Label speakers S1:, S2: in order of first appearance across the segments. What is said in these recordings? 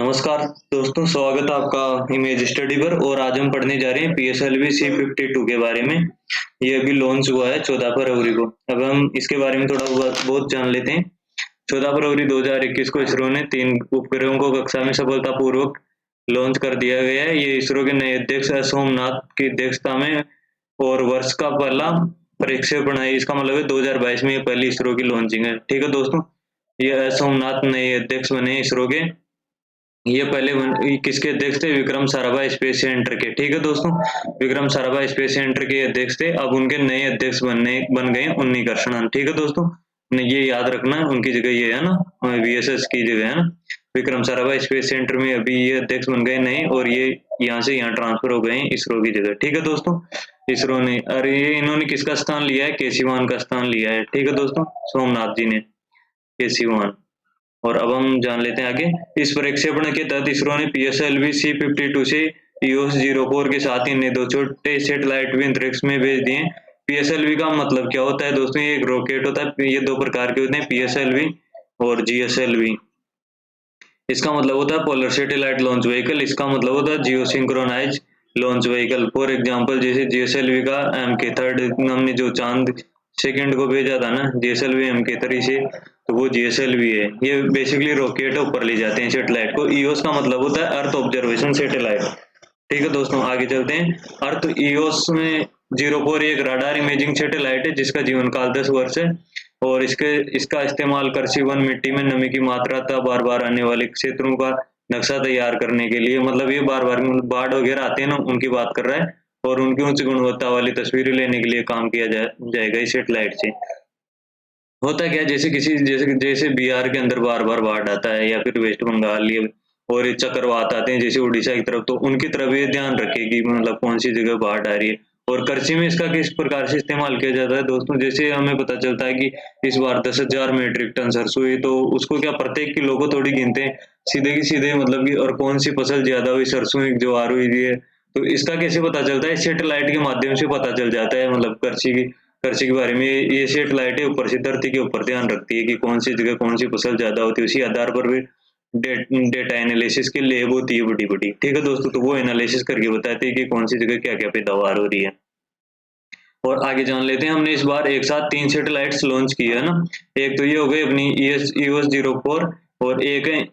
S1: नमस्कार दोस्तों, स्वागत है आपका इमेज स्टडी पर। और आज हम पढ़ने जा रहे हैं PSLV C52 के बारे में। ये अभी लॉन्च हुआ है 14 फरवरी को। अब हम इसके बारे में थोड़ा बहुत जान लेते हैं। 14 फरवरी 2021 को इसरो ने 3 उपग्रहों को कक्षा में सफलतापूर्वक लॉन्च कर दिया गया है। ये इसरो के नए अध्यक्ष सोमनाथ की अध्यक्षता में और वर्ष का पहला प्रक्षेपण है। इसका मतलब है 2022 में ये पहली इसरो की लॉन्चिंग है। ठीक है दोस्तों, ये सोमनाथ नए अध्यक्ष बने इसरो के। ये पहले किसके अध्यक्ष थे? विक्रम साराभाई स्पेस सेंटर के। ठीक है दोस्तों, विक्रम साराभाई स्पेस सेंटर के अध्यक्ष थे। अब उनके नए अध्यक्ष बन गए उन्नी कृष्णन। ठीक है दोस्तों, ये याद रखना है, उनकी जगह ये है ना, VSS की जगह है ना। विक्रम साराभाई स्पेस सेंटर में अभी ये अध्यक्ष बन गए नए, और ये यहाँ से यहाँ ट्रांसफर हो गए इसरो की जगह। ठीक है दोस्तों, इसरो ने, अरे ये इन्होंने किसका स्थान लिया है? केसीवान का स्थान लिया है। ठीक है दोस्तों, सोमनाथ जी ने केसीवान। और अब हम जान लेते हैं आगे। इस प्रक्षेपण के तहत इसरो ने PSLV C52 से EOS-04 के साथ ही दो छोटे सैटेलाइट भी अंतरिक्ष में भेज दिए। PSLV का मतलब क्या होता है दोस्तों? ये एक रॉकेट होता है। ये दो प्रकार के होते हैं, PSLV और GSLV। इसका मतलब होता है पोलर सैटेलाइट लॉन्च व्हीकल। इसका मतलब होता है geo synchronize launch vehicle. For example, जैसे GSLV का MK3 हमने जो चांद सेकंड को भेजा था ना, GSLV MK3 से, तो वो GSLV है। ये बेसिकली रॉकेट ऊपर ले जाते हैं सैटेलाइट को। EOS का मतलब होता है अर्थ ऑब्जर्वेशन सैटेलाइट। ठीक है दोस्तों, आगे चलते हैं। अर्थ EOS में 04 एक राडार इमेजिंग सैटेलाइट है जिसका जीवन काल 10 वर्ष है। और इसका इस्तेमाल कृषि वन मिट्टी में नमी की मात्रा तथा बार बार आने वाले क्षेत्रों का नक्शा तैयार करने के लिए, मतलब ये बार बार बाढ़ वगैरह आते हैं ना, उनकी बात कर रहा है। और उनकी उच्च गुणवत्ता वाली तस्वीरें लेने के लिए काम किया जाएगा इस सैटेलाइट से। होता क्या है, जैसे बिहार के अंदर बार बार बाढ़ आता है, या फिर वेस्ट बंगाल, ये और ये चक्रवात आते हैं जैसे उड़ीसा की तरफ, तो उनकी तरफ ये ध्यान रखेगी मतलब कौन सी जगह बाढ़ आ रही है। और कृषि में इसका किस प्रकार से इस्तेमाल किया जाता है दोस्तों? जैसे हमें पता चलता है कि इस बार 10,000 मीट्रिक टन सरसों हुई, तो उसको क्या प्रत्येक किलो को थोड़ी गिनते हैं, सीधे की सीधे मतलब कि, और कौन सी फसल ज्यादा हुई, सरसों की ज्वार हुई है, तो इसका कैसे पता चलता है? सैटेलाइट के माध्यम से पता चल जाता है। मतलब कृषि के बारे में ये सैटेलाइट ऊपर से धरती के ऊपर ध्यान रखती है कि कौन सी जगह कौन सी फसल ज्यादा होती है। उसी आधार पर भी डेटा एनालिसिस की लैब होती है बड़ी बड़ी। ठीक है दोस्तों, तो वो एनालिसिस करके बताते हैं कि कौन सी जगह क्या क्या पैदावार हो रही है। और आगे जान लेते हैं। हमने इस बार एक साथ 3 सैटेलाइट्स लॉन्च किए है ना। एक तो ये हो गई अपनी EOS-04, और एक है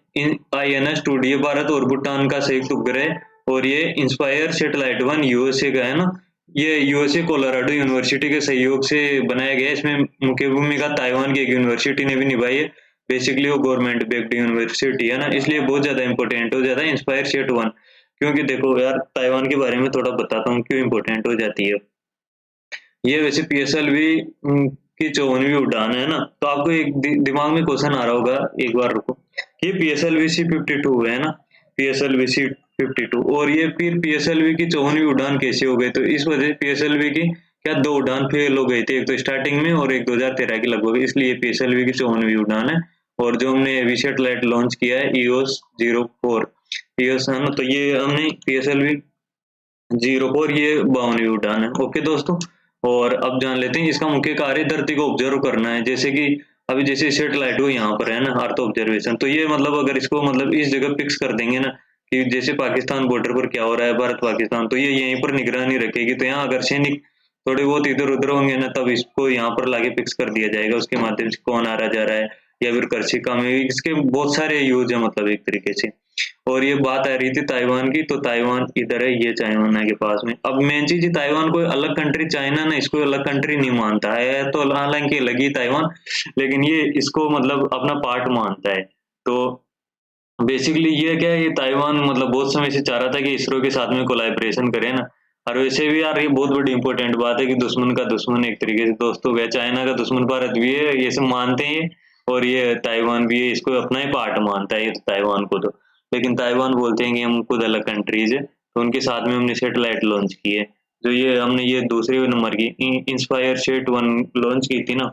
S1: INS-2D, भारत और भूटान का संयुक्त उपग्रह। और ये इंस्पायर सैटेलाइट 1 USA का है ना। ये USA कोलोराडो यूनिवर्सिटी के सहयोग से बनाया गया है। इसमें मुख्य भूमिका ताइवान की एक यूनिवर्सिटी ने भी निभाई है। बेसिकली वो गवर्नमेंट बेस्ड यूनिवर्सिटी है ना, इसलिए बहुत ज्यादा इंपॉर्टेंट हो जाता है इंस्पायर सेट 1। क्योंकि देखो यार, ताइवान के बारे में थोड़ा बताता हूँ क्यों इंपॉर्टेंट हो जाती है। ये वैसे PSLV की 54वीं उड़ान है ना। तो आपको एक दिमाग में क्वेश्चन आ रहा होगा, एक बार रुको। ये PSLV C52 है ना, PSLV C52, और ये फिर PSLV की 54वीं उड़ान कैसे हो गई? तो इस वजह से PSLV की क्या 2 उड़ान फेल हो गई थी, एक तो स्टार्टिंग में और एक 2013 की लगभग, इसलिए PSLV की 54वीं उड़ान है। और जो हमने अभी सैटेलाइट लॉन्च किया है EOS-04, EOS है ना, तो ये हमने PSLV-04, ये 52वीं उड़ान है। ओके दोस्तों, और अब जान लेते हैं इसका मुख्य कार्य धरती को ऑब्जर्व करना है। जैसे कि अभी जैसे सैटेलाइट वो यहाँ पर है ना, अर्थ ऑब्जर्वेशन, तो ये मतलब अगर इसको मतलब इस जगह फिक्स कर देंगे ना, कि जैसे पाकिस्तान बॉर्डर पर क्या हो रहा है, भारत पाकिस्तान, तो ये यहीं पर निगरानी रखेगी। तो यहाँ अगर सैनिक थोड़े बहुत इधर उधर होंगे ना, तब इसको यहाँ पर लाके फिक्स कर दिया जाएगा। उसके माध्यम से कौन आ रहा जा रहा है, या फिर कृषि काम में इसके बहुत सारे यूज है, मतलब एक तरीके से। और ये बात आ रही थी ताइवान की, तो ताइवान इधर है, ये चाइना के पास में। अब मेन चीज, ताइवान कोई अलग कंट्री, चाइना ना इसको अलग कंट्री नहीं मानता है, तो हालांकि लगी ताइवान, लेकिन ये इसको मतलब अपना पार्ट मानता है। तो बेसिकली ये क्या है, ये ताइवान मतलब बहुत समय से चाह रहा था कि इसरो के साथ में कोलैबोरेशन करे ना। और वैसे भी यार ये बहुत बड़ी इंपॉर्टेंट बात है कि दुश्मन का दुश्मन एक तरीके से दोस्त हो गया। चाइना का दुश्मन भारत भी है, ये सब मानते हैं। और ये ताइवान भी है, इसको अपना ही पार्ट मानता है ये तो ताइवान को तो। लेकिन ताइवान बोलते हैं कि हम खुद अलग कंट्रीज है, तो उनके साथ में हमने सैटेलाइट लॉन्च की है। जो ये हमने ये दूसरे नंबर की इंस्पायर सेट 1 लॉन्च की थी ना,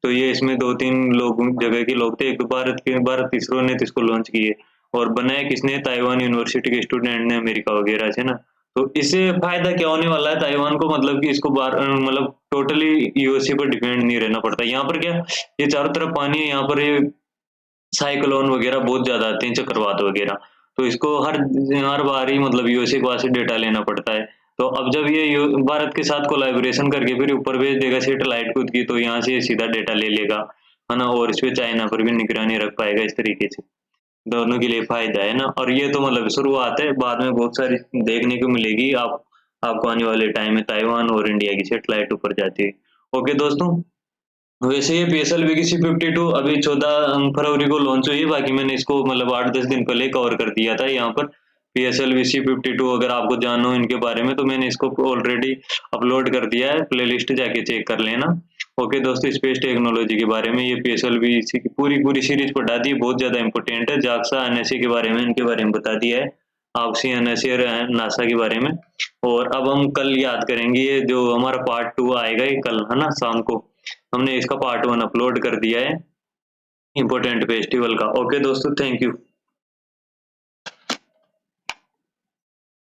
S1: तो ये इसमें 2-3 लोग जगह के लोग थे। एक तो भारत इसरो ने तो इसको लॉन्च किए, और बनाया किसने? ताइवान यूनिवर्सिटी के स्टूडेंट ने, अमेरिका वगैरह से ना। तो इससे फायदा क्या होने वाला है ताइवान को, मतलब कि इसको मतलब टोटली USA पर डिपेंड नहीं रहना पड़ता। यहाँ पर क्या, ये चारों तरफ पानी है, यहाँ पर ये साइक्लोन वगैरह बहुत ज्यादा आते हैं, चक्रवात वगैरह। तो इसको हर बार ही मतलब यूएसए के पास से डेटा लेना पड़ता है। तो अब जब ये भारत के साथ कोलैबोरेशन करके फिर ऊपर भेज देगा सैटेलाइट खुद की, तो यहाँ से सीधा डेटा ले लेगा, है ना, और इस पे चाइना पर भी निगरानी रख पाएगा इस तरीके से। दोनों के लिए फायदा है ना। और ये तो मतलब शुरुआत है, बाद में बहुत सारी देखने को मिलेगी आपको आने वाले टाइम में ताइवान और इंडिया की सैटेलाइट ऊपर जाती है। ओके दोस्तों, वैसे ये PSLV की C-52 अभी 14 फरवरी को लॉन्च हुई है। बाकी मैंने इसको मतलब 8-10 दिन पहले कवर कर दिया था यहाँ पर। PSLV C-52 अगर आपको जानना हो इनके बारे में तो मैंने इसको ऑलरेडी अपलोड कर दिया है, प्लेलिस्ट जाके चेक कर लेना। ओके दोस्तों, स्पेस टेक्नोलॉजी के बारे में ये PSLV की पूरी सीरीज पढ़ा दी, बहुत ज्यादा इंपॉर्टेंट है। JAXA NSA के बारे में, इनके बारे में बता दिया है, आपसी NSA और नासा के बारे में। और अब हम कल याद करेंगे ये जो हमारा पार्ट 2 आएगा, ये कल है ना शाम को, हमने इसका पार्ट 1 अपलोड कर दिया है इम्पोर्टेंट फेस्टिवल का। ओके दोस्तों, थैंक यू।